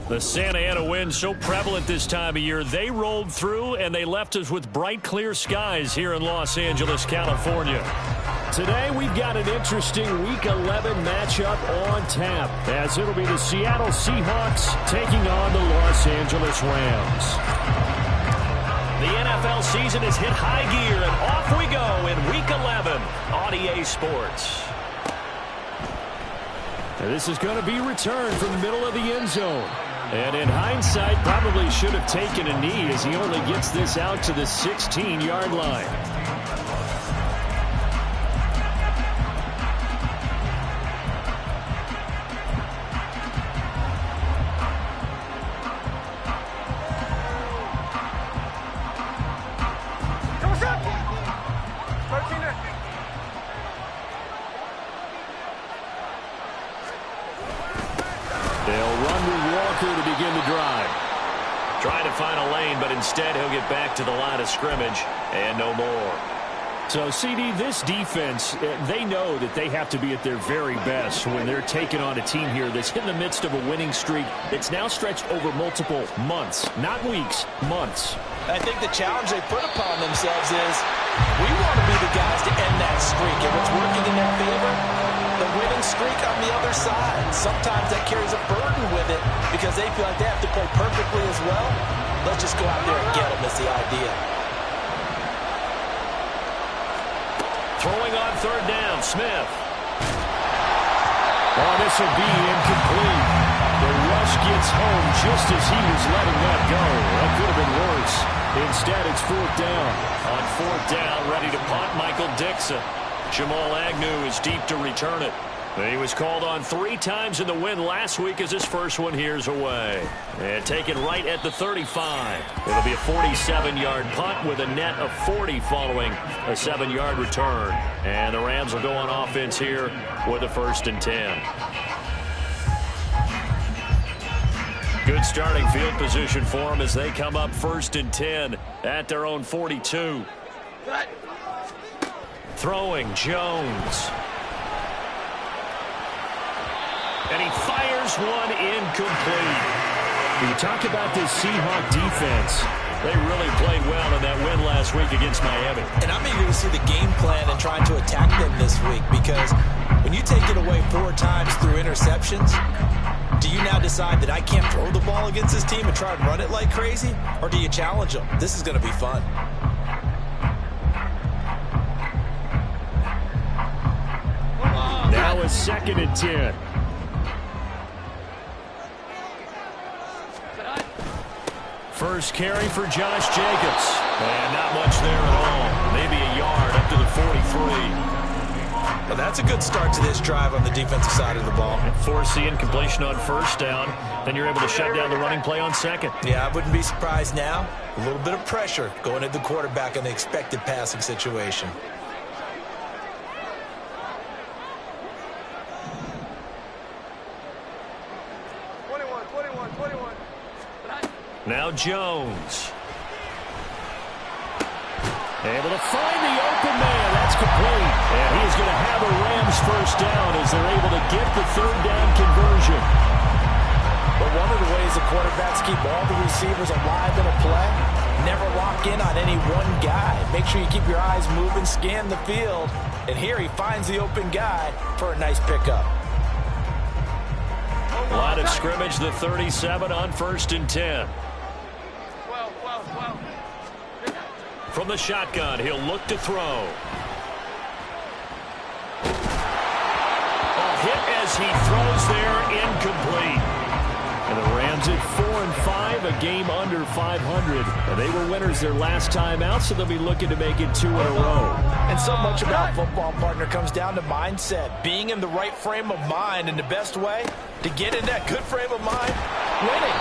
The Santa Ana wind so prevalent this time of year. They rolled through, and they left us with bright, clear skies here in Los Angeles, California. Today, we've got an interesting Week 11 matchup on tap, as it'll be the Seattle Seahawks taking on the Los Angeles Rams. The NFL season has hit high gear, and off we go in Week 11 on EA Sports. And this is going to be returned from the middle of the end zone. And in hindsight, probably should have taken a knee as he only gets this out to the 16-yard line. Trying to find a lane, but instead he'll get back to the line of scrimmage and no more. So, CD, this defense, they know that they have to be at their very best when they're taking on a team here that's in the midst of a winning streak that's now stretched over multiple months, not weeks, months. I think the challenge they put upon themselves is we want to be the guys to end that streak. And what's working in their favor? The winning streak on the other side. Sometimes that carries a burden with it because they feel like they have to play perfectly as well. Let's just go out there and get them is the idea. Throwing on third down, Smith. Oh, this will be incomplete. The rush gets home just as he was letting that go. That could have been worse. Instead, it's fourth down. On fourth down, ready to punt, Michael Dixon. Jamal Agnew is deep to return it. He was called on 3 times in the win last week as his first one here's away. And taken right at the 35. It'll be a 47-yard punt with a net of 40 following a 7-yard return. And the Rams will go on offense here with a 1st and 10. Good starting field position for them as they come up 1st and 10 at their own 42. Throwing, Jones. And he fires one incomplete. When you talk about this Seahawk defense, they really played well in that win last week against Miami. And I'm eager to see the game plan and trying to attack them this week because when you take it away 4 times through interceptions, do you now decide that I can't throw the ball against this team and try and run it like crazy? Or do you challenge them? This is going to be fun. Now a 2nd and 10. First carry for Josh Jacobs. And not much there at all. Maybe a yard up to the 43. Well, that's a good start to this drive on the defensive side of the ball. Force the incompletion on 1st down. Then you're able to shut down the running play on 2nd. Yeah, I wouldn't be surprised now. A little bit of pressure going at the quarterback in the expected passing situation. Now Jones. Able to find the open man. That's complete. And he's going to have a Rams 1st down as they're able to get the 3rd down conversion. But one of the ways the quarterbacks keep all the receivers alive in a play, never lock in on any one guy. Make sure you keep your eyes moving, scan the field. And here he finds the open guy for a nice pickup. Line of scrimmage, the 37 on 1st and 10. From the shotgun, he'll look to throw. A hit as he throws there, incomplete. And the Rams at 4-5, a game under 500. And they were winners their last time out, so they'll be looking to make it 2 in a row. And so much about football, partner, comes down to mindset. Being in the right frame of mind, and the best way to get in that good frame of mind, winning.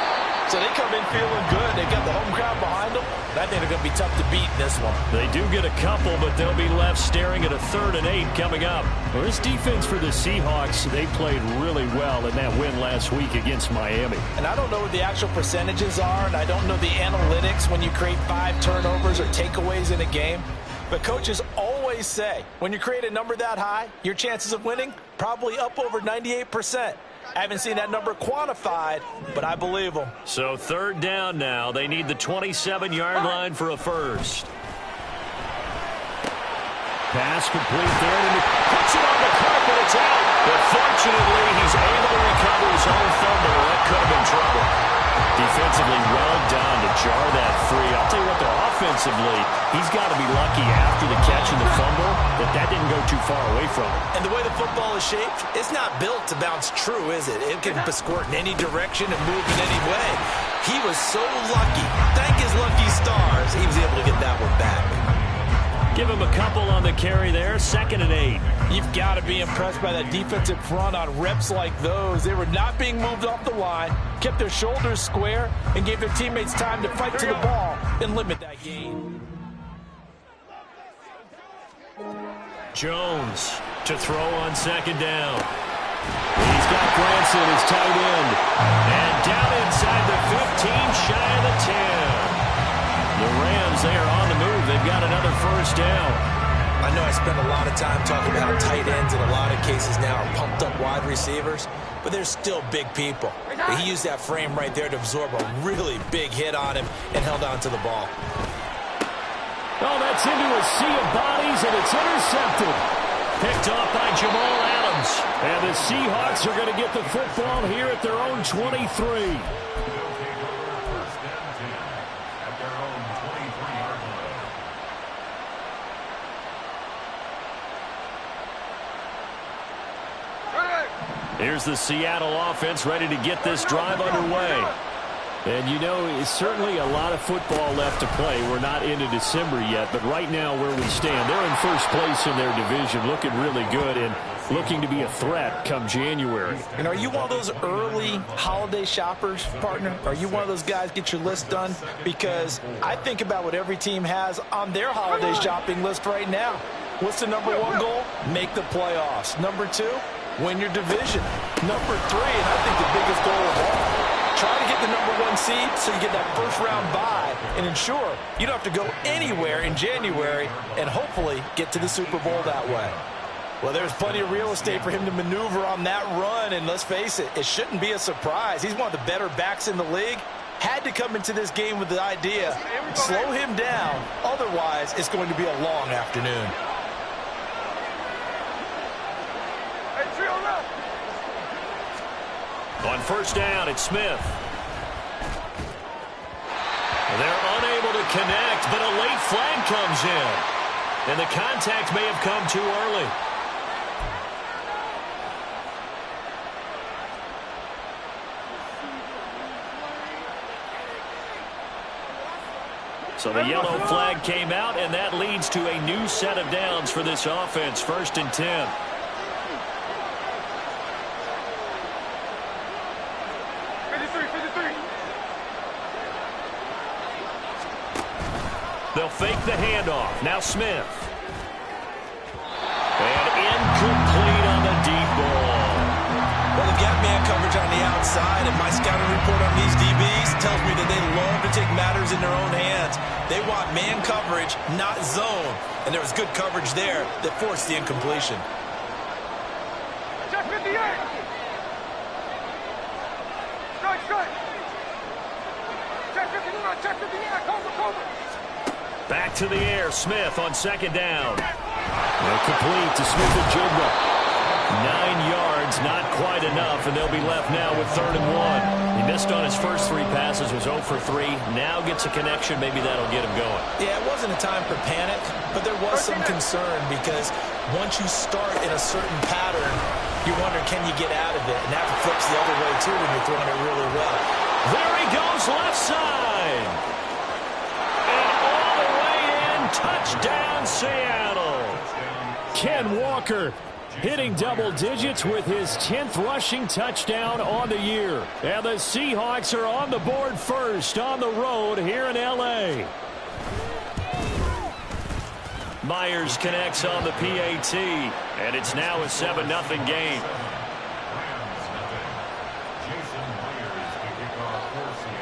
So they come in feeling good. They've got the home crowd behind them. I think they're going to be tough to beat in this one. They do get a couple, but they'll be left staring at a 3rd and 8 coming up. Well, this defense for the Seahawks, they played really well in that win last week against Miami. And I don't know what the actual percentages are, and I don't know the analytics when you create 5 turnovers or takeaways in a game. But coaches always say, when you create a number that high, your chances of winning probably up over 98%. I haven't seen that number quantified, but I believe him. So 3rd down now. They need the 27-yard line for a first. Pass complete there, and he puts it on the carpet. It's out. But fortunately, he's able to recover his own fumble. That could have been trouble. Defensively, well done to jar that free. I'll tell you what, though, offensively, he's got to be lucky after the catch and the fumble that didn't go too far away from him. And the way the football is shaped, it's not built to bounce true, is it? It can squirt in any direction and move in any way. He was so lucky. Thank his lucky stars, he was able to get that one back. Give him a couple on the carry there. 2nd and 8. You've got to be impressed by that defensive front on reps like those. They were not being moved off the line, kept their shoulders square, and gave their teammates time to fight to the ball and limit that gain. Jones to throw on 2nd down. He's got Branson as tight end. And down inside the 15, shy of the 10. The Rams, they are on the move. They've got another first down. I know I spent a lot of time talking about how tight ends in a lot of cases now are pumped up wide receivers, but they're still big people. He used that frame right there to absorb a really big hit on him and held on to the ball. Oh, that's into a sea of bodies, and it's intercepted. Picked off by Jamal Adams. And the Seahawks are going to get the football here at their own 23. Here's the Seattle offense ready to get this drive underway. And, you know, it's certainly a lot of football left to play. We're not into December yet, but right now where we stand, they're in first place in their division, looking really good and looking to be a threat come January. And are you one of those early holiday shoppers, partner? Are you one of those guys get your list done? Because I think about what every team has on their holiday shopping list right now. What's the number 1 goal? Make the playoffs. Number 2? Win your division. Number 3, and I think the biggest goal of all, try to get the number 1 seed so you get that first-round bye and ensure you don't have to go anywhere in January and hopefully get to the Super Bowl that way. Well, there's plenty of real estate for him to maneuver on that run, and let's face it, it shouldn't be a surprise. He's one of the better backs in the league. Had to come into this game with the idea, slow him down, otherwise it's going to be a long afternoon. On first down, it's Smith. They're unable to connect, but a late flag comes in. And the contact may have come too early. So the yellow flag came out, and that leads to a new set of downs for this offense. 1st and 10. They'll fake the handoff. Now Smith. And incomplete on the deep ball. Well, they've got man coverage on the outside, and my scouting report on these DBs tells me that they love to take matters in their own hands. They want man coverage, not zone. And there was good coverage there that forced the incompletion. Check 58. Strike. Check 59. Check 59. Cover. Back to the air. Smith on 2nd down. Well, complete to Smith-Njigba. 9 yards, not quite enough, and they'll be left now with 3rd and 1. He missed on his first 3 passes, was 0 for 3. Now gets a connection. Maybe that'll get him going. Yeah, it wasn't a time for panic, but there was some concern because once you start in a certain pattern, you wonder, can you get out of it? And that flips the other way, too, when you're throwing it really well. There he goes, left side. And all the way in, touchdown, Seattle. Ken Walker hitting double digits with his 10th rushing touchdown on the year. And the Seahawks are on the board first on the road here in L.A. Myers connects on the PAT, and it's now a 7-0 game.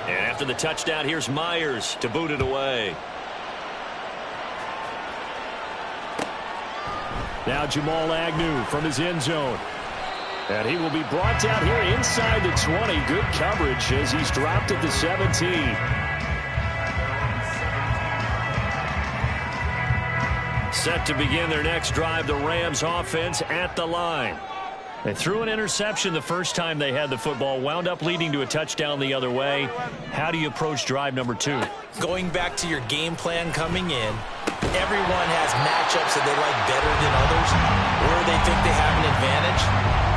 And after the touchdown, here's Myers to boot it away. Now Jamal Agnew from his end zone. And he will be brought down here inside the 20. Good coverage as he's dropped at the 17. Set to begin their next drive, the Rams offense at the line. They threw an interception the first time they had the football, wound up leading to a touchdown the other way. How do you approach drive number 2? Going back to your game plan coming in, everyone has matchups that they like better than others, where they think they have an advantage.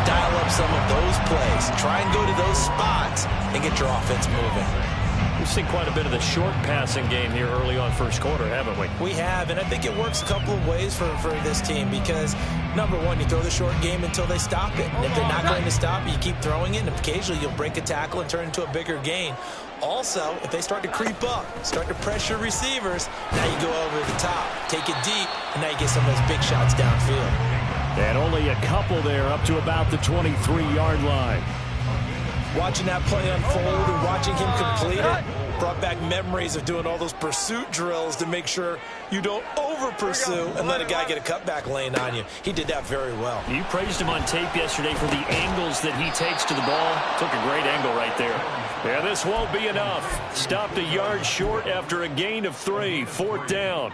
Dial up some of those plays. Try and go to those spots and get your offense moving. We've seen quite a bit of the short passing game here early on first quarter, haven't we? We have, and I think it works a couple of ways for this team because, number one, you throw the short game until they stop it. And if they're not going to stop it, you keep throwing it, and occasionally you'll break a tackle and turn into a bigger gain. Also, if they start to creep up, start to pressure receivers, now you go over the top, take it deep, and now you get some of those big shots downfield. And only a couple there up to about the 23-yard line. Watching that play unfold and watching him complete it brought back memories of doing all those pursuit drills to make sure you don't over-pursue and let a guy get a cutback lane on you. He did that very well. You praised him on tape yesterday for the angles that he takes to the ball. Took a great angle right there. Yeah, this won't be enough. Stopped a yard short after a gain of 3. 4th down.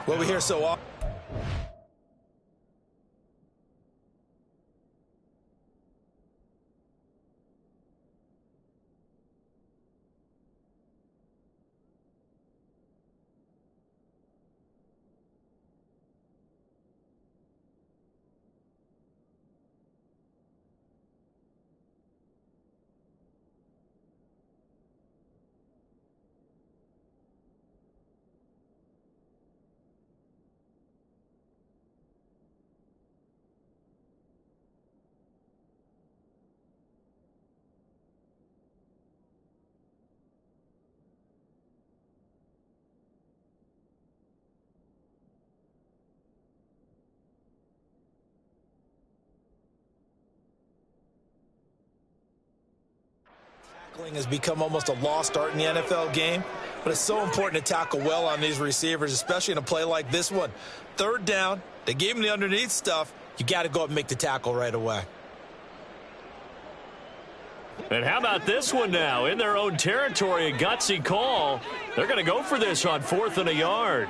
What we hear so often. Tackling has become almost a lost art in the NFL game, but it's so important to tackle well on these receivers, especially in a play like this one. 3rd down, they gave him the underneath stuff. You got to go up and make the tackle right away. And how about this one now? In their own territory, a gutsy call. They're going to go for this on 4th and a yard.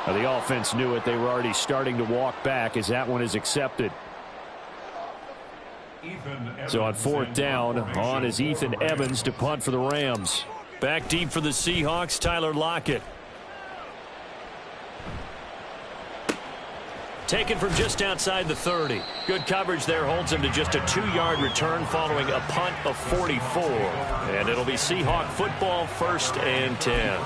The offense knew it. They were already starting to walk back as that one is accepted. So on 4th down, on is Ethan Evans to punt for the Rams. Back deep for the Seahawks, Tyler Lockett. Taken from just outside the 30. Good coverage there holds him to just a 2-yard return following a punt of 44. And it'll be Seahawk football, 1st and 10.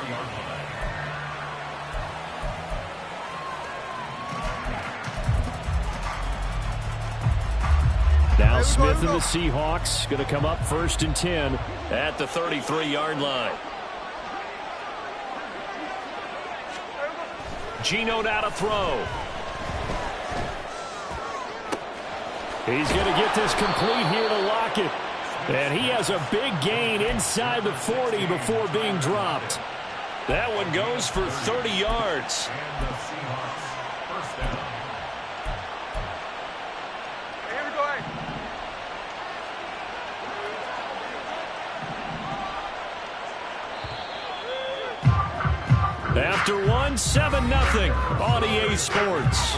Now Smith and the Seahawks going to come up 1st and 10 at the 33-yard line. Geno now to throw. He's going to get this complete here to Lockett. And he has a big gain inside the 40 before being dropped. That one goes for 30 yards. After one, 7-0 on EA Sports.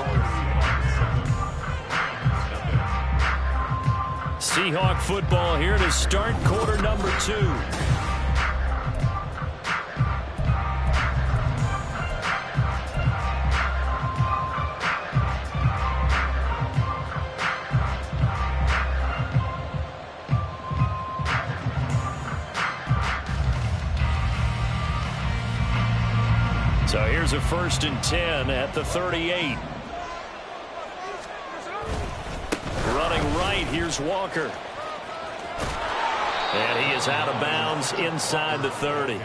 Seahawk football here to start quarter number 2. So here's a 1st and 10 at the 38. Running right, here's Walker. And he is out of bounds inside the 30.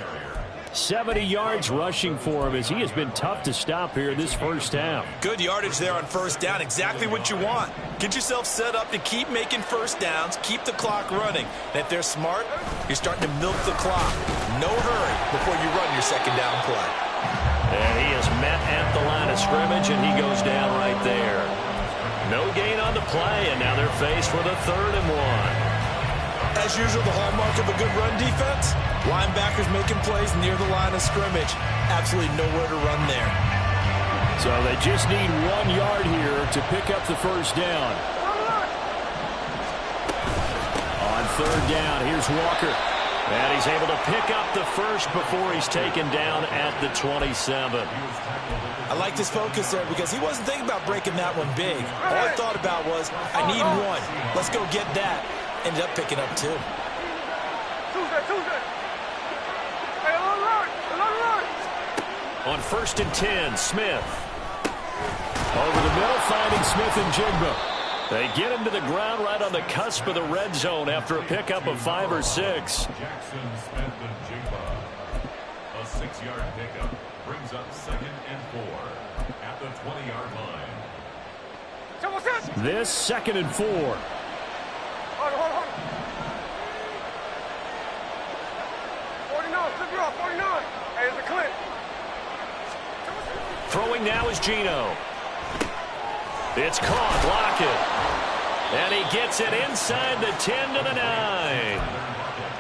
70 yards rushing for him as he has been tough to stop here this first half. Good yardage there on first down. Exactly what you want. Get yourself set up to keep making first downs, keep the clock running. And if they're smart, you're starting to milk the clock. No hurry before you run your second down play. And he is met at the line of scrimmage, and he goes down right there. No gain on the play, and now they're faced with a 3rd and 1. As usual, the hallmark of a good run defense, linebackers making plays near the line of scrimmage. Absolutely nowhere to run there. So they just need 1 yard here to pick up the first down. On 3rd down, here's Walker. And he's able to pick up the first before he's taken down at the 27. I liked his focus there because he wasn't thinking about breaking that one big. All I thought about was, I need 1. Let's go get that. Ended up picking up 2. On 1st and 10, Smith. Over the middle, finding Smith and Jigba. They get him to the ground right on the cusp of the red zone after a pickup of 5 or 6. Jackson, Smith, and Jigba. A 6-yard pickup brings up 2nd and 4 at the 20-yard line. This 2nd and 4. Hold on. 49, flip you off, 49. Hey, it's a clip. Throwing now is Geno. It's caught, Lockett. And he gets it inside the 10 to the 9.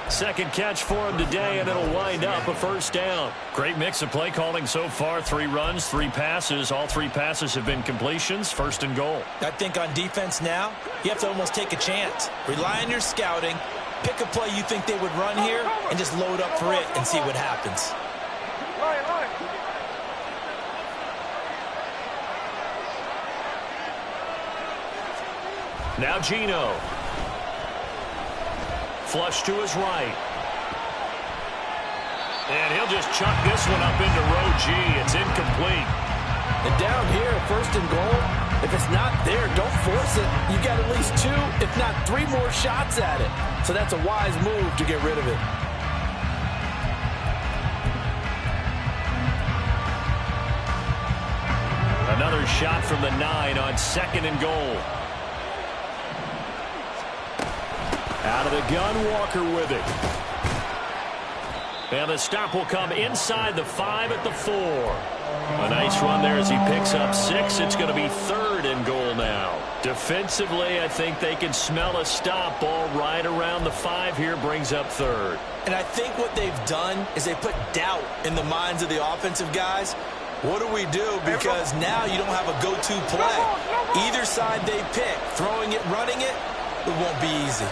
Second catch for him today, and it'll wind up a first down. Great mix of play calling so far. 3 runs, 3 passes. All 3 passes have been completions. 1st and goal. I think on defense now, you have to almost take a chance. Rely on your scouting. Pick a play you think they would run here, and just load up for it and see what happens. Line. Now Geno. Flush to his right. And he'll just chuck this one up into row G. It's incomplete. And down here, 1st and goal, if it's not there, don't force it. You got at least 2, if not 3 more shots at it. So that's a wise move to get rid of it. Another shot from the 9 on 2nd and goal. Out of the gun, Walker with it. And the stop will come inside the 5 at the 4. A nice run there as he picks up 6. It's going to be 3rd and goal now. Defensively, I think they can smell a stop. Ball right around the 5 here, brings up 3rd. And I think what they've done is they put doubt in the minds of the offensive guys. What do we do? Because now you don't have a go-to play. Either side they pick, throwing it, running it, it won't be easy.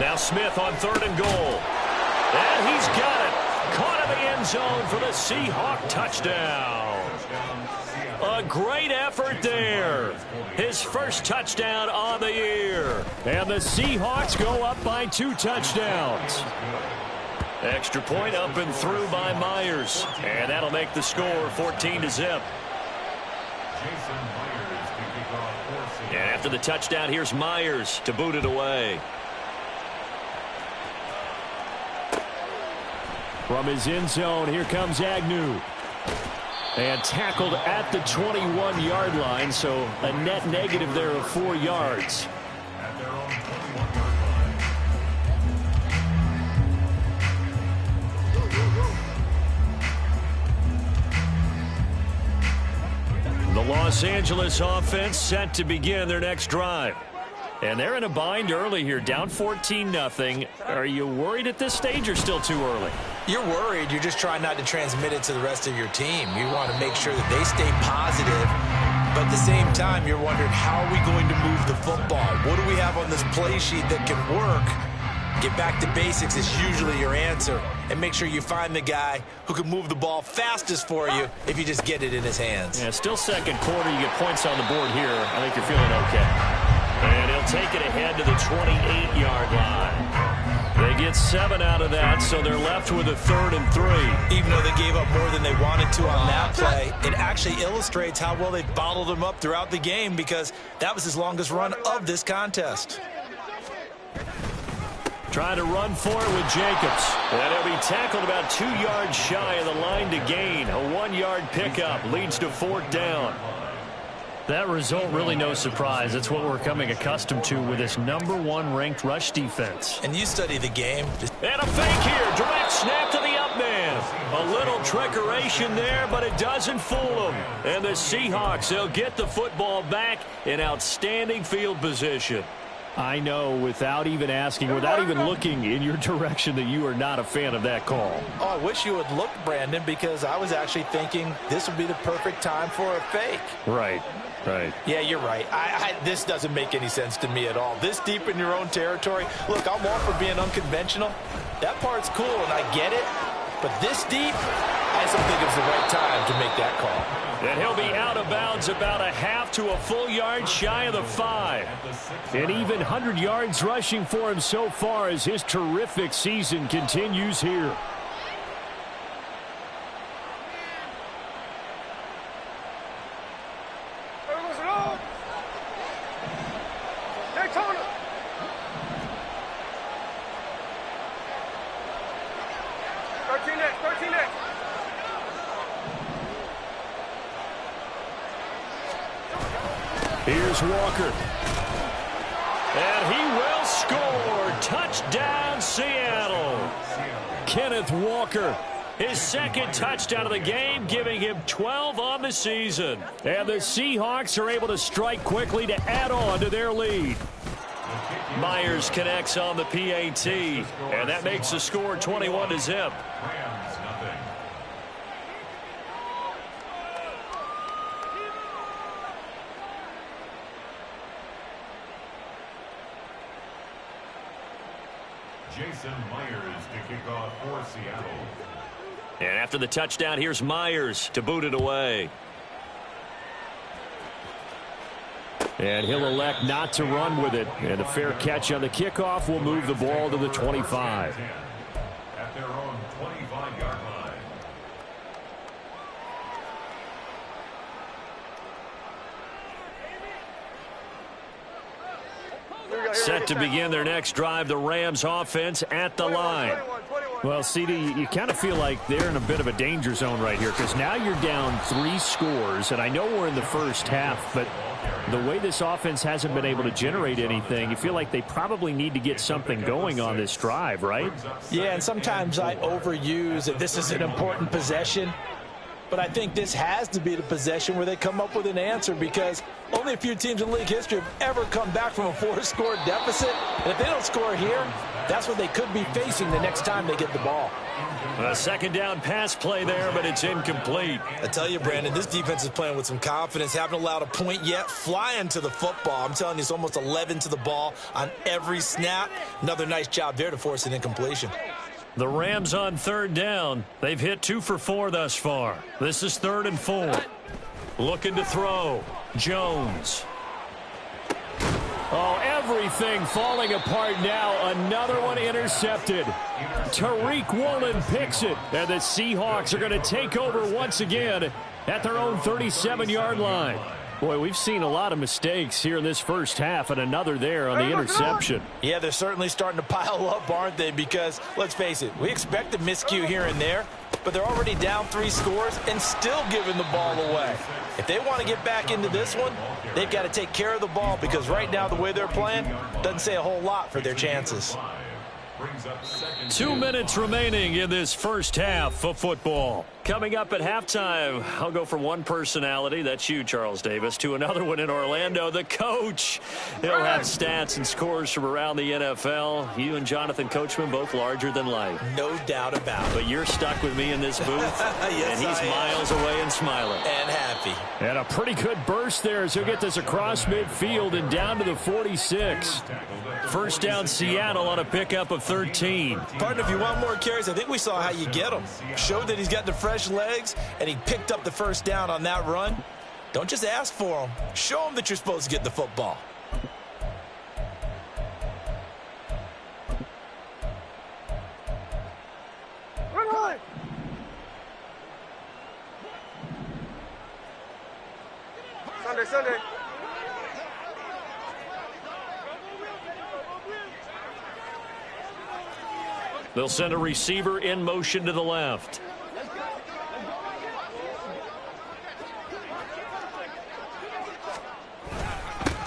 Now Smith on 3rd and goal. And he's got it. Caught in the end zone for the Seahawks touchdown. A great effort there. His first touchdown on the year. And the Seahawks go up by 2 touchdowns. Extra point up and through by Myers. And that'll make the score 14-0. And after the touchdown, here's Myers to boot it away. From his end zone, here comes Agnew. And tackled at the 21-yard line, so a net negative there of 4 yards. The Los Angeles offense set to begin their next drive. And they're in a bind early here, down 14-0. Are you worried at this stage or still too early? You're worried. You're just trying not to transmit it to the rest of your team. You want to make sure that they stay positive. But at the same time, you're wondering, how are we going to move the football? What do we have on this play sheet that can work? Get back to basics is usually your answer. And make sure you find the guy who can move the ball fastest for you if you just get it in his hands. Yeah, still second quarter. You get points on the board here. I think you're feeling okay. And he'll take it ahead to the 28-yard line. They get 7 out of that, so they're left with a 3rd and 3. Even though they gave up more than they wanted to on that play, it actually illustrates how well they bottled them up throughout the game because that was his longest run of this contest. Trying to run for it with Jacobs. And he'll be tackled about 2 yards shy of the line to gain. A 1-yard pickup leads to 4th down. That result really no surprise. It's what we're coming accustomed to with this #1 ranked rush defense. And you study the game. And a fake here. Direct snap to the up man. A little trickeration there, but it doesn't fool them. And the Seahawks, they'll get the football back in outstanding field position. I know without even asking, without even looking in your direction that you are not a fan of that call. Oh, I wish you would look, Brandon, because I was actually thinking this would be the perfect time for a fake. Right. Right. Yeah, you're right. This doesn't make any sense to me at all. This deep in your own territory. Look, I'm all for being unconventional. That part's cool, and I get it. But this deep, I just don't think it's the right time to make that call. And he'll be out of bounds about a half to a full yard shy of the 5. And even 100 yards rushing for him so far as his terrific season continues here. Daytona. Here's Walker. And he will score. Touchdown, Seattle. Kenneth Walker, his 2nd touchdown of the game, giving him 12 on the season. And the Seahawks are able to strike quickly to add on to their lead. Myers connects on the PAT, and that makes the score 21-0. Jason Myers to kick off for Seattle. And after the touchdown, here's Myers to boot it away. And he'll elect not to run with it. And a fair catch on the kickoff will move the ball to the 25. At their own 25-yard line. Set to begin their next drive, the Rams offense at the line. Well, CD, you kind of feel like they're in a bit of a danger zone right here because now you're down 3 scores, and I know we're in the first half, but the way this offense hasn't been able to generate anything, you feel like they probably need to get something going on this drive, right? Yeah, and sometimes I overuse that this is an important possession. But I think this has to be the possession where they come up with an answer because only a few teams in league history have ever come back from a 4-score deficit. And if they don't score here, that's what they could be facing the next time they get the ball. A 2nd down pass play there, but it's incomplete. I tell you, Brandon, this defense is playing with some confidence. Haven't allowed a point yet. Flying to the football. I'm telling you, it's almost 11 to the ball on every snap. Another nice job there to force an incompletion. The Rams on 3rd down. They've hit 2 for 4 thus far. This is 3rd and 4. Looking to throw. Jones. Oh, everything falling apart now. Another one intercepted. Tariq Woolen picks it. And the Seahawks are going to take over once again at their own 37-yard line. Boy, we've seen a lot of mistakes here in this first half, and another there on the interception. Yeah, they're certainly starting to pile up, aren't they? Because, let's face it, we expect a miscue here and there, but they're already down 3 scores and still giving the ball away. If they want to get back into this one, they've got to take care of the ball because right now the way they're playing doesn't say a whole lot for their chances. 2 minutes remaining in this first half of football. Coming up at halftime, I'll go from one personality, that's you, Charles Davis, to another one in Orlando, the coach. He'll have stats and scores from around the NFL. You and Jonathan Coachman, both larger than life. No doubt about it. But you're stuck with me in this booth, yes, and he's miles away and smiling. And happy. And a pretty good burst there as he'll get this across midfield and down to the 46. First down, Seattle on a pickup of 13. Partner, if you want more carries, I think we saw how you get them. Showed that he's got the fresh legs, and he picked up the first down on that run. Don't just ask for him. Show him that you're supposed to get the football. Sunday. They'll send a receiver in motion to the left.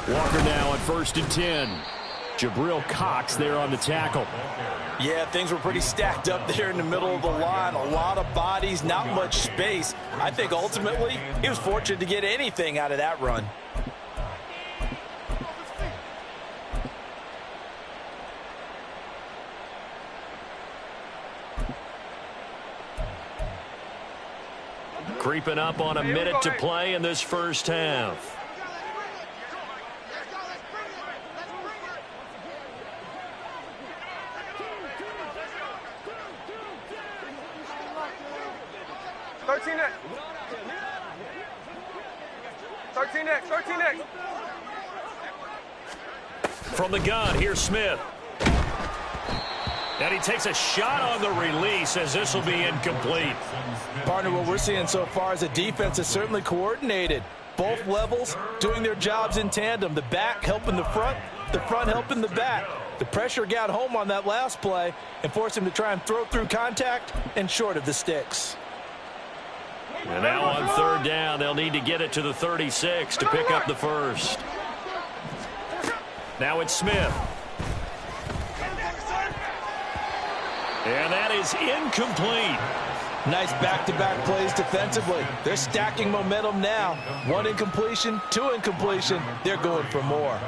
Walker now on 1st and 10. Jabril Cox there on the tackle. Yeah, things were pretty stacked up there in the middle of the line. A lot of bodies, not much space. I think ultimately he was fortunate to get anything out of that run. Creeping up on a minute to play in this first half. From the gun, here's Smith. And he takes a shot on the release as this will be incomplete. Partner, what we're seeing so far is the defense is certainly coordinated. Both levels doing their jobs in tandem. The back helping the front helping the back. The pressure got home on that last play and forced him to try and throw through contact and short of the sticks. And now on 3rd down, they'll need to get it to the 36 to pick up the first. Now it's Smith. And that is incomplete. Nice back-to-back plays defensively. They're stacking momentum now. 1 incompletion, 2 incompletion. They're going for more.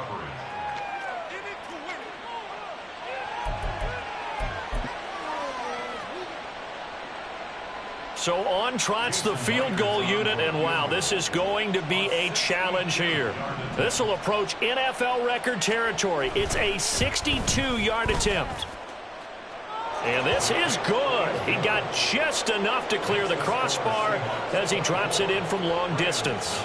So on trots the field goal unit, and wow, this is going to be a challenge here. This will approach NFL record territory. It's a 62-yard attempt. And this is good. He got just enough to clear the crossbar as he drops it in from long distance.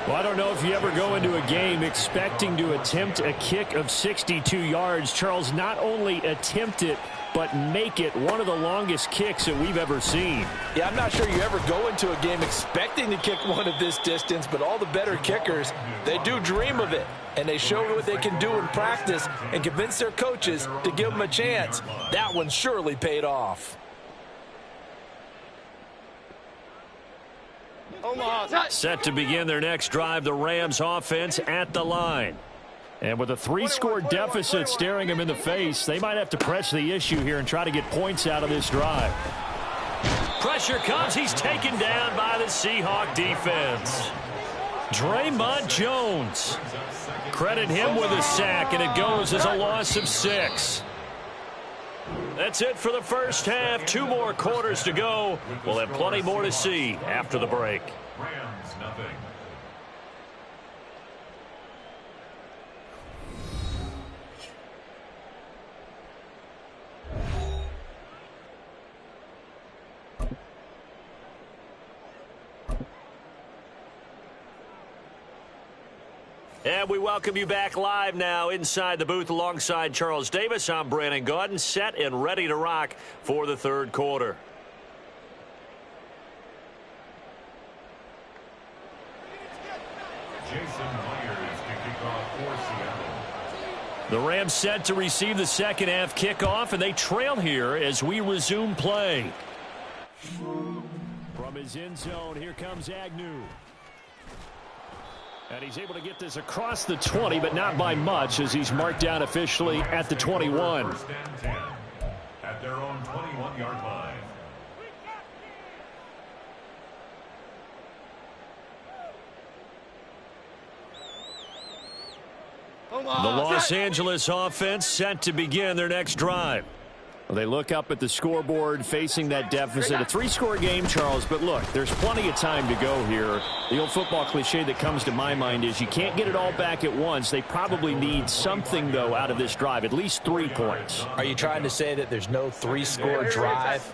Well, I don't know if you ever go into a game expecting to attempt a kick of 62 yards. Charles, not only attempt it, but make it one of the longest kicks that we've ever seen. Yeah, I'm not sure you ever go into a game expecting to kick one of this distance, but all the better kickers, they do dream of it. And they show what they can do in practice and convince their coaches to give them a chance. That one surely paid off. Set to begin their next drive, the Rams offense at the line. And with a 3-score deficit staring them in the face, they might have to press the issue here and try to get points out of this drive. Pressure comes. He's taken down by the Seahawks defense. Draymond Jones. Credit him with a sack, and it goes as a loss of 6. That's it for the first half. 2 more quarters to go. We'll have plenty more to see after the break. Rams, nothing. And we welcome you back live now inside the booth alongside Charles Davis. I'm Brandon Gaudin, set and ready to rock for the 3rd quarter. Jason Myers to kick off for Seattle. The Rams set to receive the second half kickoff, and they trail here as we resume play. From his end zone, here comes Agnew. And he's able to get this across the 20, but not by much, as he's marked down officially at the 21. 1st and 10 at their own 21-yard line. The Los Angeles offense set to begin their next drive. Well, they look up at the scoreboard facing that deficit. A 3-score game, Charles, but look, there's plenty of time to go here. The old football cliche that comes to my mind is you can't get it all back at once. They probably need something, though, out of this drive, at least 3 points. Are you trying to say that there's no 3-score drive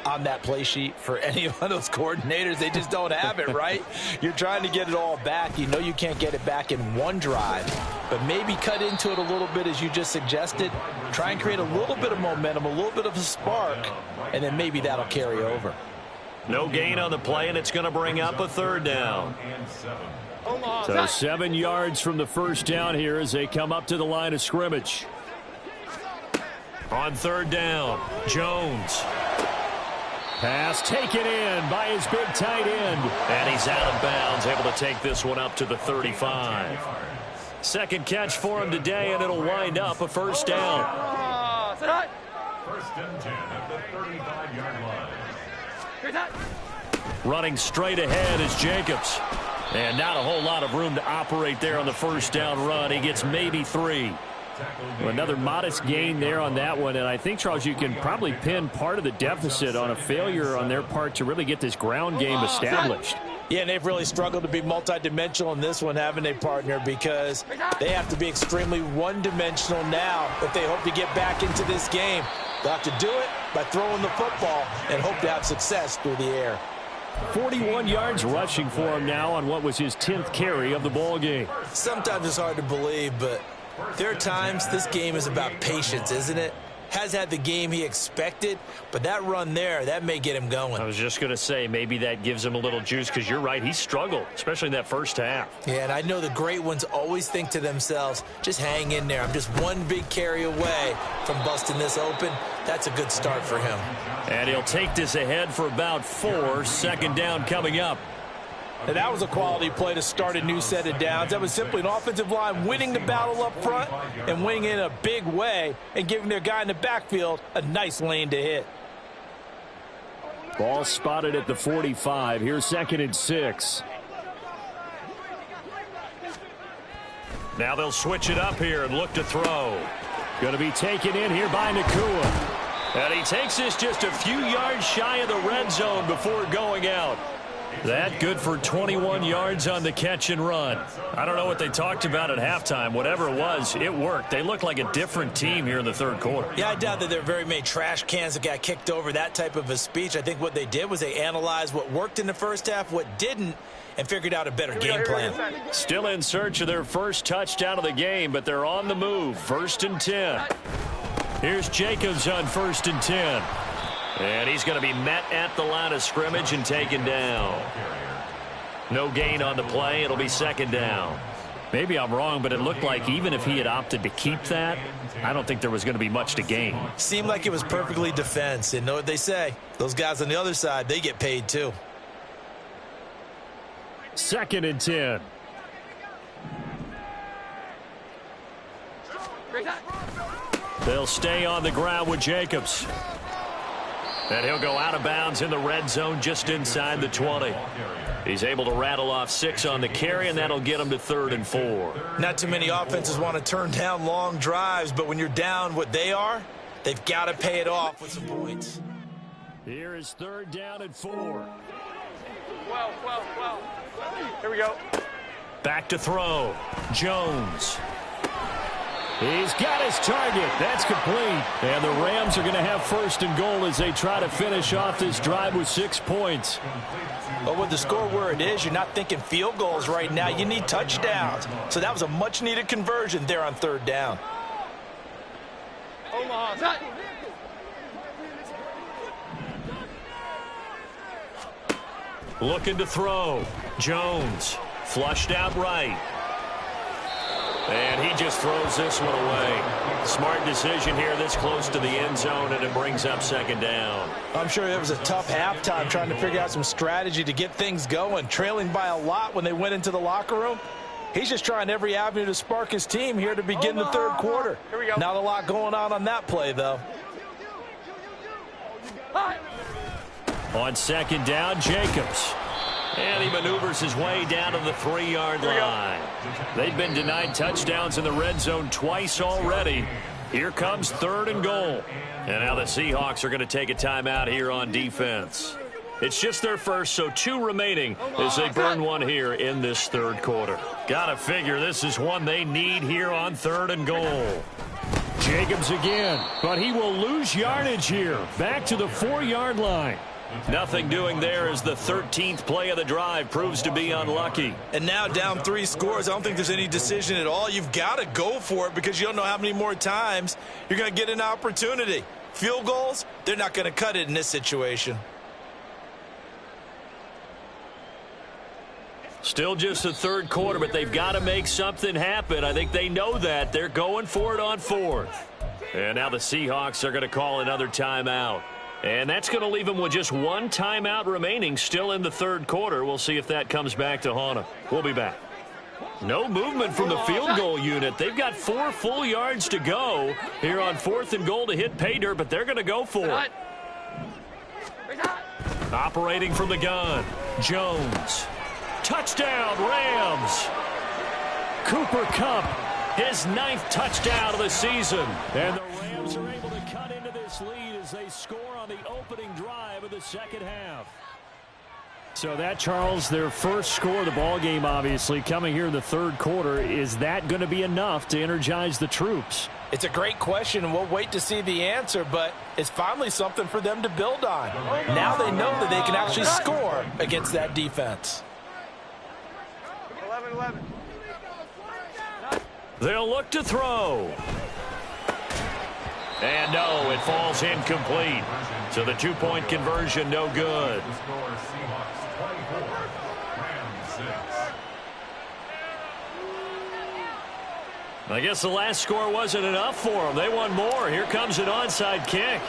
on that play sheet for any one of those coordinators? They just don't have it, right? You're trying to get it all back. You know you can't get it back in one drive, but maybe cut into it a little bit as you just suggested. Try and create a little bit of momentum, a little bit of a spark, and then maybe that'll carry over. No gain on the play, and it's going to bring up a 3rd down. And 7. So 7 yards from the first down here as they come up to the line of scrimmage. On third down, Jones. Pass taken in by his big tight end. And he's out of bounds, able to take this one up to the 35. Second catch for him today, and it'll wind up a first down. First and 10 at the 35-yard line. Running straight ahead is Jacobs. And not a whole lot of room to operate there on the first down run. He gets maybe 3. Another modest gain there on that one. And I think, Charles, you can probably pin part of the deficit on a failure on their part to really get this ground game established. Yeah, and they've really struggled to be multidimensional in this one, haven't they, partner? Because they have to be extremely one-dimensional now if they hope to get back into this game. They'll have to do it by throwing the football and hope to have success through the air. 41 yards rushing for him now on what was his 10th carry of the ball game. Sometimes it's hard to believe, but there are times this game is about patience, isn't it? Has had the game he expected, but that run there, that may get him going. I was just going to say, maybe that gives him a little juice, because you're right, he struggled, especially in that first half. Yeah, and I know the great ones always think to themselves, just hang in there. I'm just one big carry away from busting this open. That's a good start for him. And he'll take this ahead for about 4. Second down coming up. And that was a quality play to start a new set of downs. That was simply an offensive line winning the battle up front and winning in a big way and giving their guy in the backfield a nice lane to hit. Ball spotted at the 45. Here's 2nd and 6. Now they'll switch it up here and look to throw. Going to be taken in here by Nakua. And he takes this just a few yards shy of the red zone before going out. That good for 21 yards on the catch and run. I don't know what they talked about at halftime. Whatever it was, it worked. They look like a different team here in the third quarter. Yeah, I doubt that there are very many trash cans that got kicked over, that type of a speech. I think what they did was they analyzed what worked in the first half, what didn't, and figured out a better game plan. Still in search of their first touchdown of the game, but they're on the move. 1st and 10. Here's Jacobs on 1st and 10. And he's going to be met at the line of scrimmage and taken down. No gain on the play. It'll be 2nd down. Maybe I'm wrong, but it looked like even if he had opted to keep that, I don't think there was going to be much to gain. Seemed like it was perfectly defense. And know what they say? Those guys on the other side, they get paid too. 2nd and 10. They'll stay on the ground with Jacobs. And he'll go out of bounds in the red zone just inside the 20. He's able to rattle off 6 on the carry, and that'll get him to 3rd and 4. Not too many offenses want to turn down long drives, but when you're down what they are, they've got to pay it off with some points. Here is 3rd down and 4. Well. Here we go. Back to throw. Jones. He's got his target. That's complete. And the Rams are going to have 1st and goal as they try to finish off this drive with 6 points. But with the score where it is, you're not thinking field goals right now. You need touchdowns. So that was a much-needed conversion there on 3rd down. Looking to throw. Jones. Flushed out right. And he just throws this one away. Smart decision here this close to the end zone, and it brings up 2nd down. I'm sure it was a tough halftime trying to figure out some strategy to get things going, trailing by a lot when they went into the locker room. He's just trying every avenue to spark his team here to begin the 3rd quarter. Here we go. Not a lot going on that play, though. On 2nd down, Jacobs. And he maneuvers his way down to the 3-yard line. They've been denied touchdowns in the red zone twice already. Here comes 3rd and goal. And now the Seahawks are going to take a timeout here on defense. It's just their first, so 2 remaining as they burn one here in this 3rd quarter. Gotta figure this is one they need here on 3rd and goal. Jacobs again, but he will lose yardage here. Back to the 4-yard line. Nothing doing there as the 13th play of the drive proves to be unlucky. And now down 3 scores, I don't think there's any decision at all. You've got to go for it because you don't know how many more times you're going to get an opportunity. Field goals, they're not going to cut it in this situation. Still just the third quarter, but they've got to make something happen. I think they know that. They're going for it on fourth. And now the Seahawks are going to call another timeout. And that's going to leave them with just one timeout remaining still in the third quarter. We'll see if that comes back to haunt them. We'll be back. No movement from the field goal unit. They've got 4 full yards to go here on 4th and goal to hit pay dirt, but they're going to go for it. Operating from the gun, Jones. Touchdown, Rams. Cooper Kupp, his 9th touchdown of the season. And the Rams are able to cut into this lead as they score on the opening drive of the second half. So that, Charles, their first score of the ball game, obviously, coming here in the third quarter. Is that going to be enough to energize the troops? It's a great question, and we'll wait to see the answer, but it's finally something for them to build on. Now they know that they can actually score against that defense. 11-11. They'll look to throw. And no, it falls incomplete. So the 2-point conversion, no good. I guess the last score wasn't enough for them. They want more. Here comes an onside kick.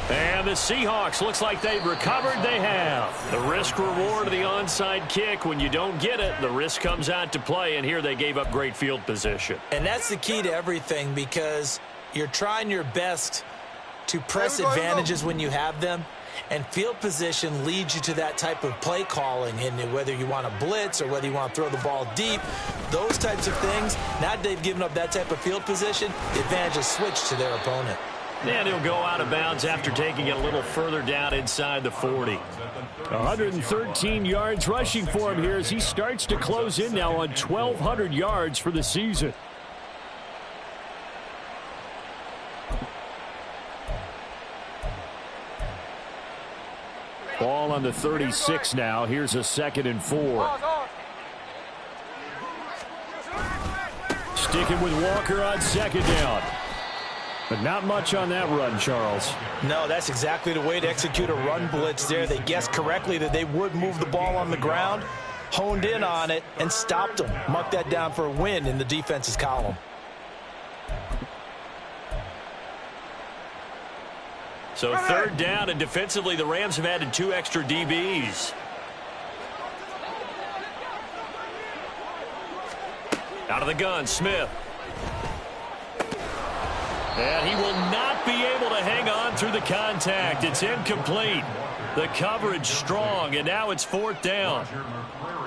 And the Seahawks, looks like they've recovered. They have. The risk reward of the onside kick. When you don't get it, the risk comes out to play, and here they gave up great field position. And that's the key to everything, because you're trying your best to press advantages when you have them. And field position leads you to that type of play calling, and whether you want to blitz or whether you want to throw the ball deep, those types of things. Now that they've given up that type of field position, the advantage is switched to their opponent. And he'll go out of bounds after taking it a little further down inside the 40. 113 yards rushing for him here as he starts to close in now on 1,200 yards for the season. Ball on the 36 now. Here's a 2nd and 4. Sticking with Walker on 2nd down. But not much on that run, Charles. No, that's exactly the way to execute a run blitz there. They guessed correctly that they would move the ball on the ground, honed in on it, and stopped them. Mark that down for a win in the defense's column. So 3rd down, and defensively the Rams have added 2 extra DBs. Out of the gun, Smith. And he will not be able to hang on through the contact. It's incomplete. The coverage strong, and now it's 4th down.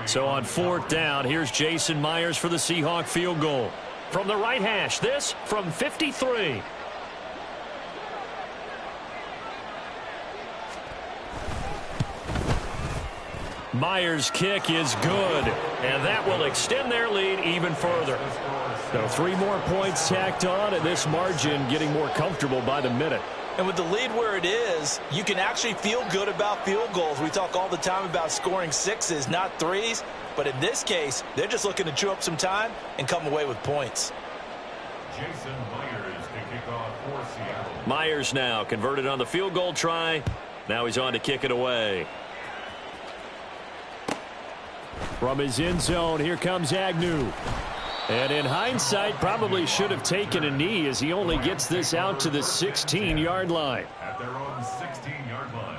So on 4th down, here's Jason Myers for the Seahawk field goal. From the right hash, this from 53. Myers' kick is good, and that will extend their lead even further. So 3 more points tacked on, and this margin getting more comfortable by the minute. And with the lead where it is, you can actually feel good about field goals. We talk all the time about scoring 6s, not 3s. But in this case, they're just looking to chew up some time and come away with points. Jason Myers to kick off for Seattle. Myers now converted on the field goal try. Now he's on to kick it away. From his end zone, here comes Agnew. And in hindsight, probably should have taken a knee as he only gets this out to the 16-yard line. At their own 16-yard line.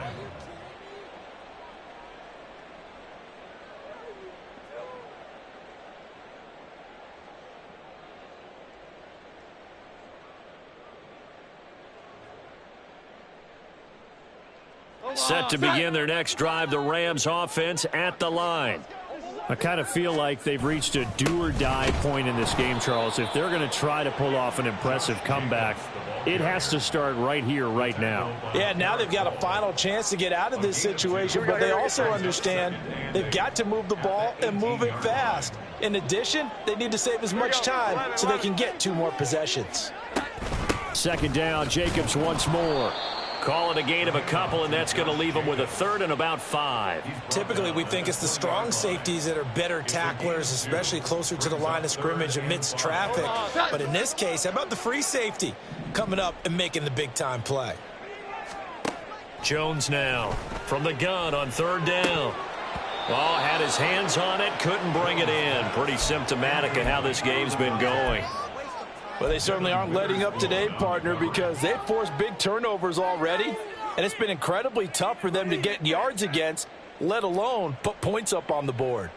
Set to begin their next drive, the Rams offense at the line. I kind of feel like they've reached a do-or-die point in this game, Charles. If they're going to try to pull off an impressive comeback, it has to start right here, right now. Yeah, now they've got a final chance to get out of this situation, but they also understand they've got to move the ball and move it fast. In addition, they need to save as much time so they can get 2 more possessions. 2nd down, Jacobs once more. Call it a gain of a couple, and that's going to leave them with a 3rd and about 5. Typically, we think it's the strong safeties that are better tacklers, especially closer to the line of scrimmage amidst traffic. But in this case, how about the free safety coming up and making the big-time play? Jones now from the gun on third down. Oh, had his hands on it, couldn't bring it in. Pretty symptomatic of how this game's been going. Well, they certainly aren't letting up today, partner, because they've forced big turnovers already, and it's been incredibly tough for them to get yards against, let alone put points up on the board.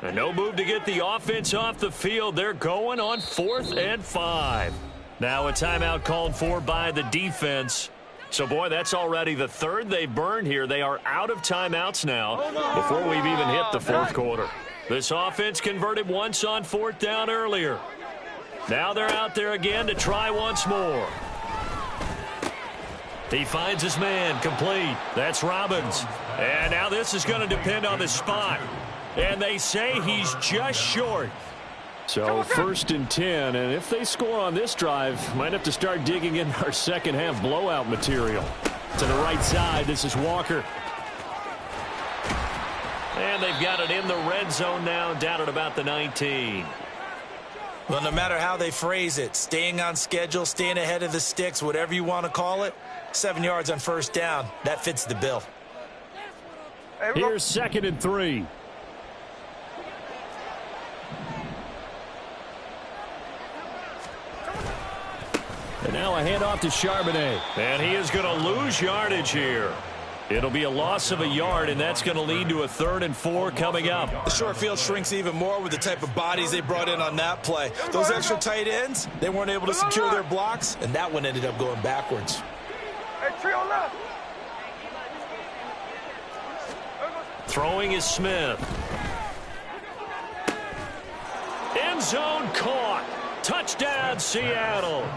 And no move to get the offense off the field. They're going on 4th and 5. Now a timeout called for by the defense. So, boy, that's already the third they've burned here. They are out of timeouts now before we've even hit the fourth quarter. This offense converted once on 4th down earlier. Now they're out there again to try once more. He finds his man, complete. That's Robbins. And now this is going to depend on the spot. And they say he's just short. So 1st and 10, and if they score on this drive, might have to start digging in our second half blowout material. To the right side, this is Walker. And they've got it in the red zone now, down at about the 19. Well, no matter how they phrase it, staying on schedule, staying ahead of the sticks, whatever you want to call it, 7 yards on 1st down, that fits the bill. Here's 2nd and 3. And now a handoff to Charbonnet. And he is going to lose yardage here. It'll be a loss of a yard, and that's going to lead to a 3rd and 4 coming up. The short field shrinks even more with the type of bodies they brought in on that play. Those extra tight ends, they weren't able to secure their blocks, and that one ended up going backwards. Hey, trio left. Throwing is Smith. End zone caught. Touchdown, Seattle.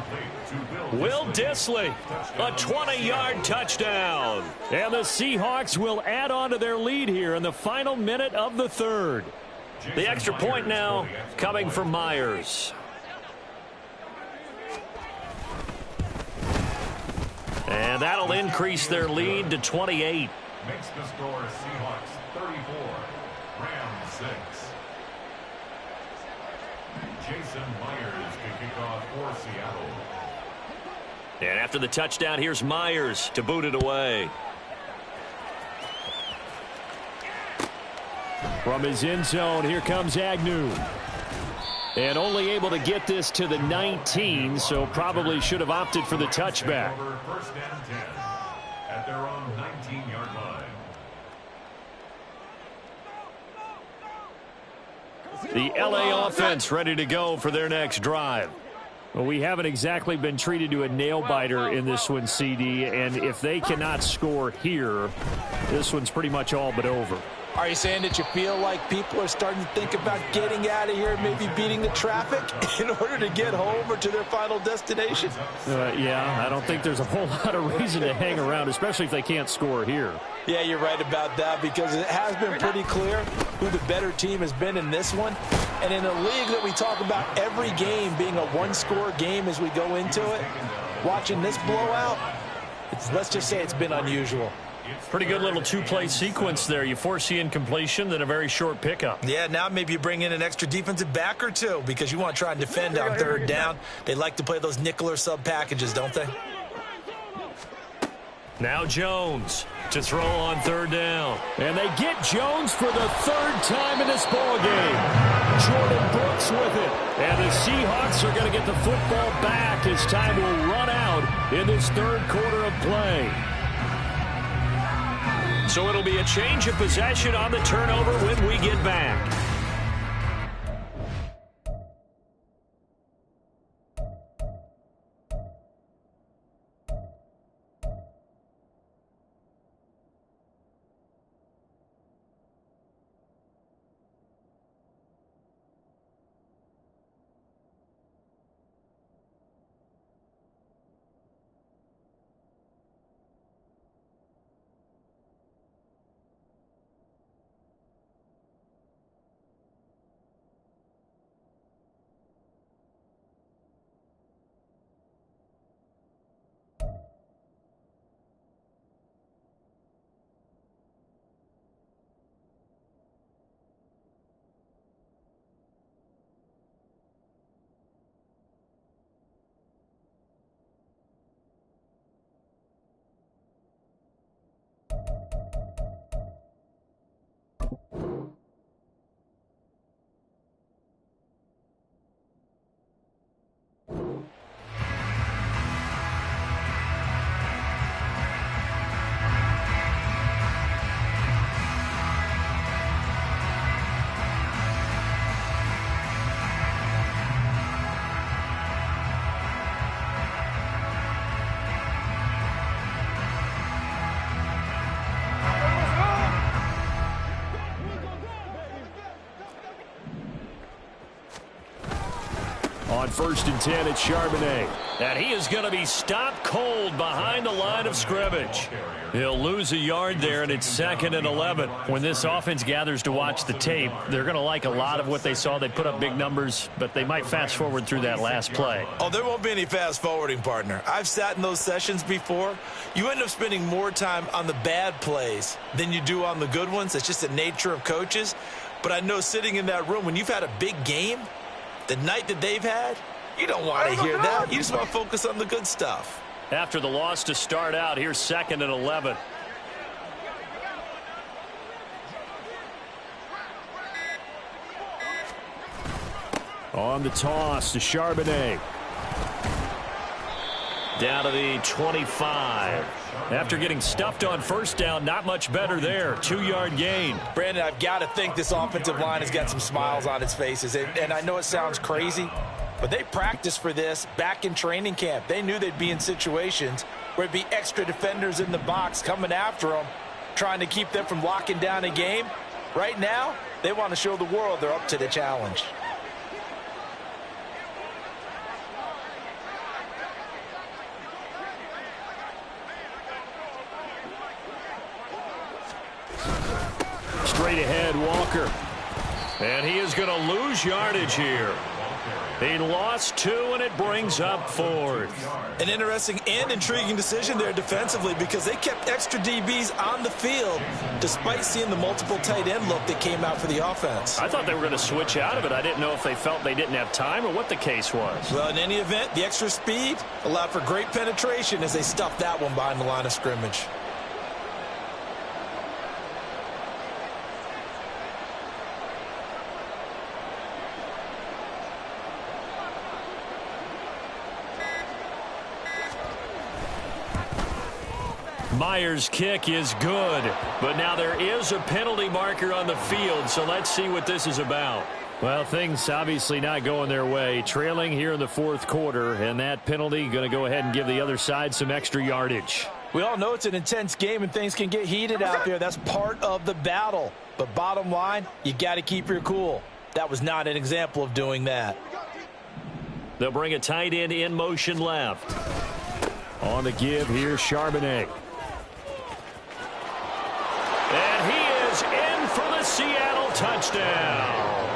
Will Dissly, a 20-yard touchdown. And the Seahawks will add on to their lead here in the final minute of the 3rd. The extra point now coming from Myers. And that'll increase their lead to 28. Makes the score Seahawks 34, Rams 6. Jason Myers to kick off for Seattle. And after the touchdown, here's Myers to boot it away. From his end zone, here comes Agnew. And only able to get this to the 19, so probably should have opted for the touchback. 1st and 10 at their own 19-yard line. The LA offense ready to go for their next drive. Well, we haven't exactly been treated to a nail-biter in this one, CD, and if they cannot score here, this one's pretty much all but over. Are you saying that you feel like people are starting to think about getting out of here, maybe beating the traffic in order to get home or to their final destination? Yeah, I don't think there's a whole lot of reason to hang around, especially if they can't score here. Yeah, you're right about that, because it has been pretty clear who the better team has been in this one. And in a league that we talk about every game being a one-score game as we go into it, watching this blowout, let's just say it's been unusual. Pretty good little two-play sequence there. You force the incompletion, then a very short pickup. Yeah, now maybe you bring in an extra defensive back or two because you want to try and defend on 3rd down. They like to play those nickel or sub packages, don't they? Now Jones to throw on 3rd down. And they get Jones for the 3rd time in this ballgame. Jordan Brooks with it. And the Seahawks are going to get the football back as time will run out in this 3rd quarter of play. So it'll be a change of possession on the turnover when we get back. On 1st and 10, it's Charbonnet. And he is going to be stopped cold behind the line of scrimmage. He'll lose a yard there, and it's 2nd and 11. When this offense gathers to watch the tape, they're going to like a lot of what they saw. They put up big numbers, but they might fast forward through that last play. Oh, there won't be any fast forwarding, partner. I've sat in those sessions before. You end up spending more time on the bad plays than you do on the good ones. It's just the nature of coaches. But I know sitting in that room, when you've had a big game, the night that they've had, you don't want to hear that. You just want to focus on the good stuff. After the loss to start out, here's 2nd and 11. On the toss to Charbonnet. Down to the 25. After getting stuffed on 1st down, not much better there. 2-yard gain. Brandon, I've got to think this offensive line has got some smiles on its faces. And I know it sounds crazy, but they practiced for this back in training camp. They knew they'd be in situations where it'd be extra defenders in the box coming after them, trying to keep them from locking down a game. Right now, they want to show the world they're up to the challenge. Straight ahead, Walker. And he is going to lose yardage here. He lost 2, and it brings up 4th. An interesting and intriguing decision there defensively because they kept extra DBs on the field despite seeing the multiple tight end look that came out for the offense. I thought they were going to switch out of it. I didn't know if they felt they didn't have time or what the case was. Well, in any event, the extra speed allowed for great penetration as they stuffed that one behind the line of scrimmage. Myers' kick is good, but now there is a penalty marker on the field, so let's see what this is about. Well, things obviously not going their way. Trailing here in the 4th quarter, and that penalty going to go ahead and give the other side some extra yardage. We all know it's an intense game and things can get heated out there. That's part of the battle. But bottom line, you got to keep your cool. That was not an example of doing that. They'll bring a tight end in motion left. On the give here, Charbonnet. And he is in for the Seattle touchdown.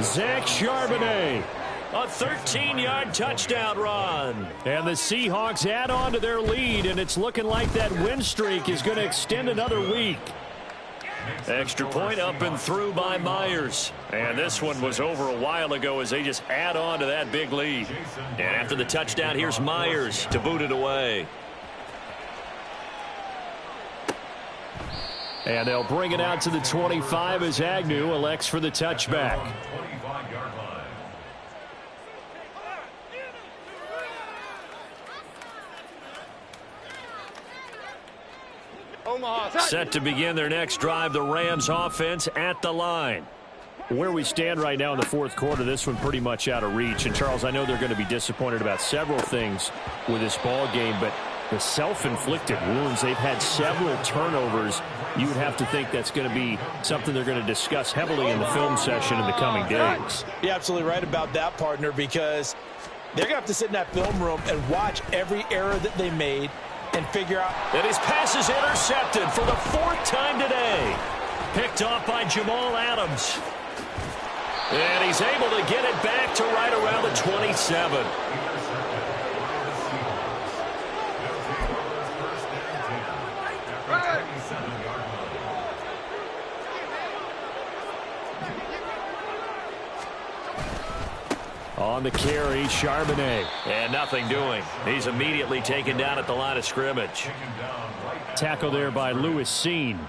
Zach Charbonnet. A 13-yard touchdown run. And the Seahawks add on to their lead, and it's looking like that win streak is going to extend another week. Extra point up and through by Myers. And this one was over a while ago as they just add on to that big lead. And after the touchdown, here's Myers to boot it away. And they'll bring it out to the 25 as Agnew elects for the touchback. Set to begin their next drive, the Rams offense at the line. Where we stand right now in the 4th quarter, this one pretty much out of reach. And, Charles, I know they're going to be disappointed about several things with this ball game, but the self-inflicted wounds, they've had several turnovers. You would have to think that's going to be something they're going to discuss heavily in the film session in the coming days. You're absolutely right about that, partner, because they're going to have to sit in that film room and watch every error that they made and figure out. And his pass is intercepted for the 4th time today. Picked off by Jamal Adams. And he's able to get it back to right around the 27. On the carry, Charbonnet. And nothing doing. He's immediately taken down at the line of scrimmage. Tackle there by Lewis Seen.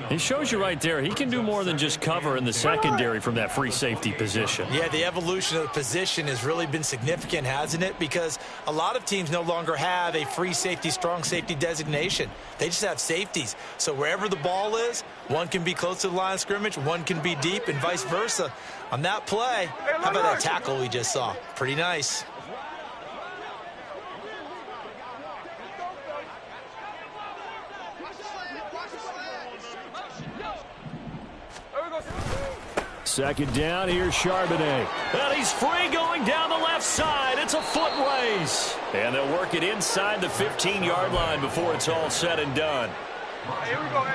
It shows you right there, he can do more than just cover in the secondary from that free safety position. Yeah, the evolution of the position has really been significant, hasn't it? Because a lot of teams no longer have a free safety, strong safety designation. They just have safeties. So wherever the ball is, one can be close to the line of scrimmage, one can be deep, and vice versa. On that play, how about that tackle we just saw? Pretty nice. Second down, here's Charbonnet. And he's free going down the left side. It's a foot race. And they'll work it inside the 15-yard line before it's all said and done.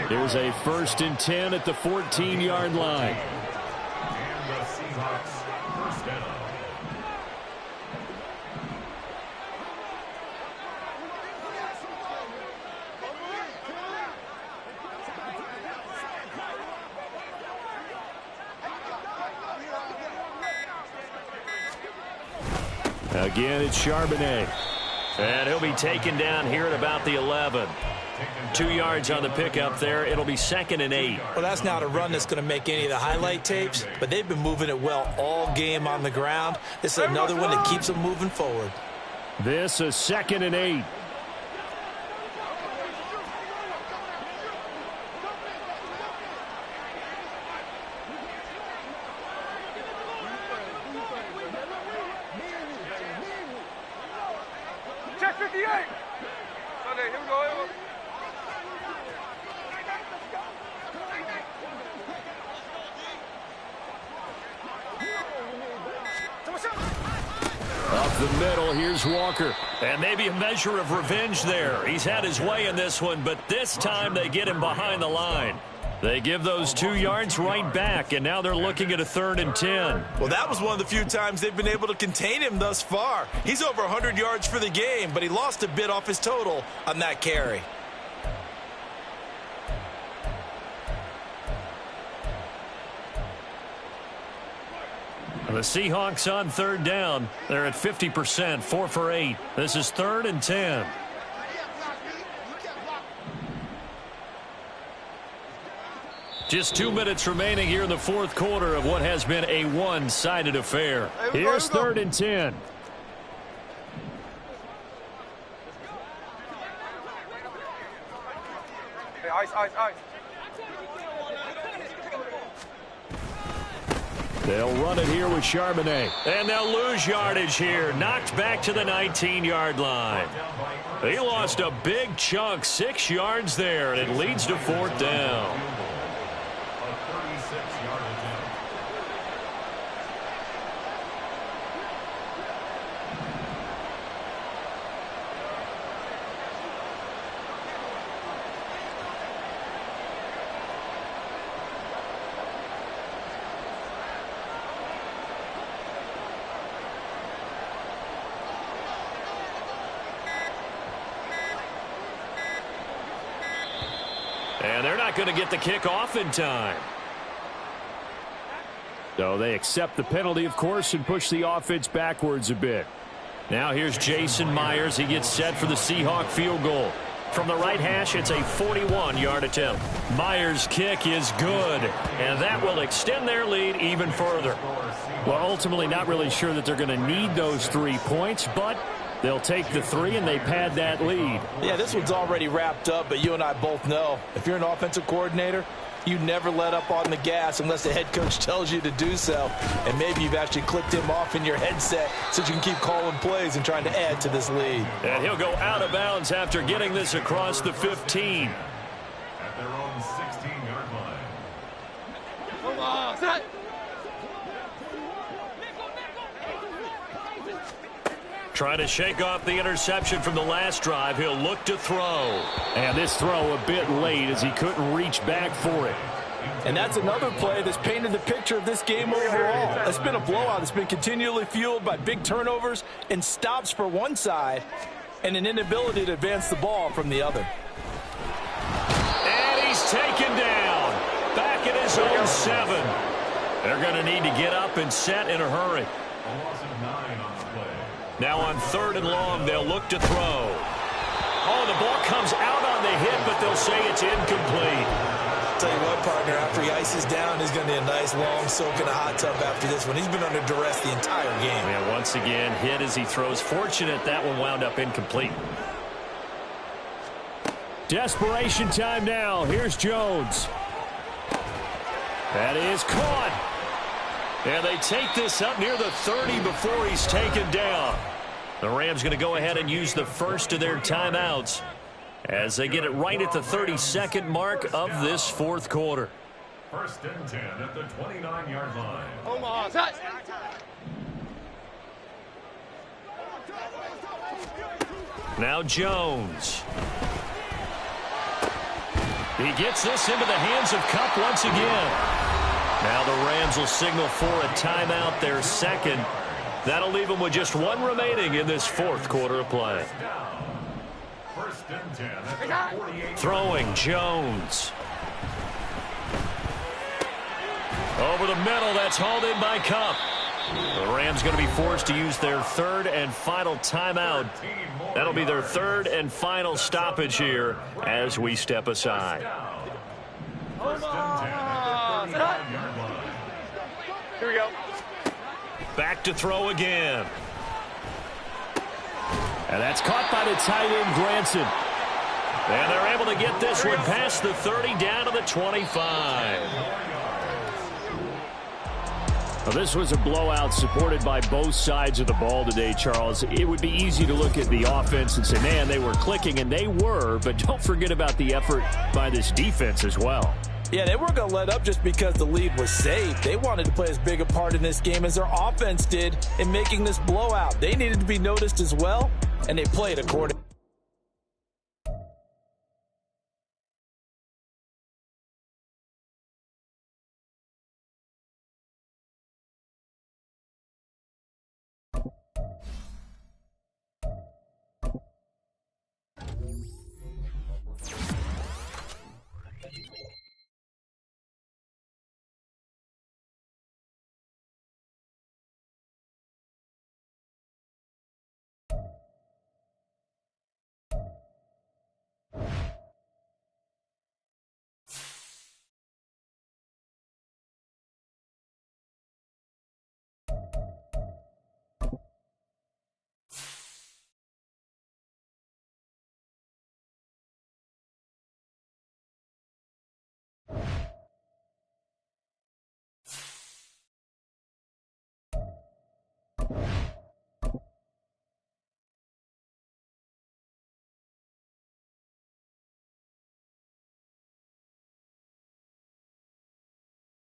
Here's a 1st and 10 at the 14-yard line. And the Seahawks first down. Again, it's Charbonnet. And he'll be taken down here at about the 11. 2 yards on the pickup there. It'll be 2nd and 8. Well, that's not a run that's going to make any of the highlight tapes, but they've been moving it well all game on the ground. This is another one that keeps them moving forward. This is 2nd and 8. Check 58. Sunday, here we go. Up the middle, here's Walker. And maybe a measure of revenge there. He's had his way in this one, but this time they get him behind the line. They give those 2 yards right back, and now they're looking at a 3rd and 10. Well, that was one of the few times they've been able to contain him thus far. He's over 100 yards for the game, but he lost a bit off his total on that carry. The Seahawks on 3rd down. They're at 50%, 4 for 8. This is 3rd and 10. Just 2 minutes remaining here in the 4th quarter of what has been a one-sided affair. Here's 3rd and 10. Hey, ice. They'll run it here with Charbonnet. And they'll lose yardage here. Knocked back to the 19-yard line. He lost a big chunk, 6 yards there, and it leads to 4th down. A 36-yard attempt. And they're not going to get the kick off in time. So they accept the penalty, of course, and push the offense backwards a bit. Now here's Jason Myers. He gets set for the Seahawk field goal. From the right hash, it's a 41-yard attempt. Myers' kick is good, and that will extend their lead even further. Well, ultimately not really sure that they're going to need those 3 points, but they'll take the 3 and they pad that lead. Yeah, this one's already wrapped up, but you and I both know if you're an offensive coordinator, you never let up on the gas unless the head coach tells you to do so. And maybe you've actually clicked him off in your headset so you can keep calling plays and trying to add to this lead. And he'll go out of bounds after getting this across the 15. At their own 16-yard line. Come on, set. Trying to shake off the interception from the last drive. He'll look to throw. And this throw a bit late as he couldn't reach back for it. And that's another play that's painted the picture of this game overall. It's been a blowout. It's been continually fueled by big turnovers and stops for one side and an inability to advance the ball from the other. And he's taken down. Back at his own 7. They're going to need to get up and set in a hurry. A loss of 9 on the play. Now on 3rd and long, they'll look to throw. Oh, the ball comes out on the hit, but they'll say it's incomplete. Tell you what, partner, after he ices down, he's going to need a nice long soak in a hot tub after this one. He's been under duress the entire game. And once again, hit as he throws. Fortunate that one wound up incomplete. Desperation time now. Here's Jones. That is caught. And they take this up near the 30 before he's taken down. The Rams going to go ahead and use the first of their timeouts as they get it right at the 32nd mark of this 4th quarter. First and 10 at the 29-yard line. Omaha, set. Now Jones. He gets this into the hands of Kupp once again. Now the Rams will signal for a timeout, their second. That'll leave them with just one remaining in this fourth quarter of play. First and 10 at the 48. Throwing Jones. Over the middle, that's hauled in by Kupp. The Rams going to be forced to use their third and final timeout. That'll be their third and final stoppage here as we step aside. Here we go. Back to throw again. And that's caught by the tight end, Granson. And they're able to get this one past the 30 down to the 25. Well, this was a blowout supported by both sides of the ball today, Charles. It would be easy to look at the offense and say, man, they were clicking, and they were, but don't forget about the effort by this defense as well. Yeah, they weren't going to let up just because the lead was saved. They wanted to play as big a part in this game as their offense did in making this blowout. They needed to be noticed as well, and they played accordingly.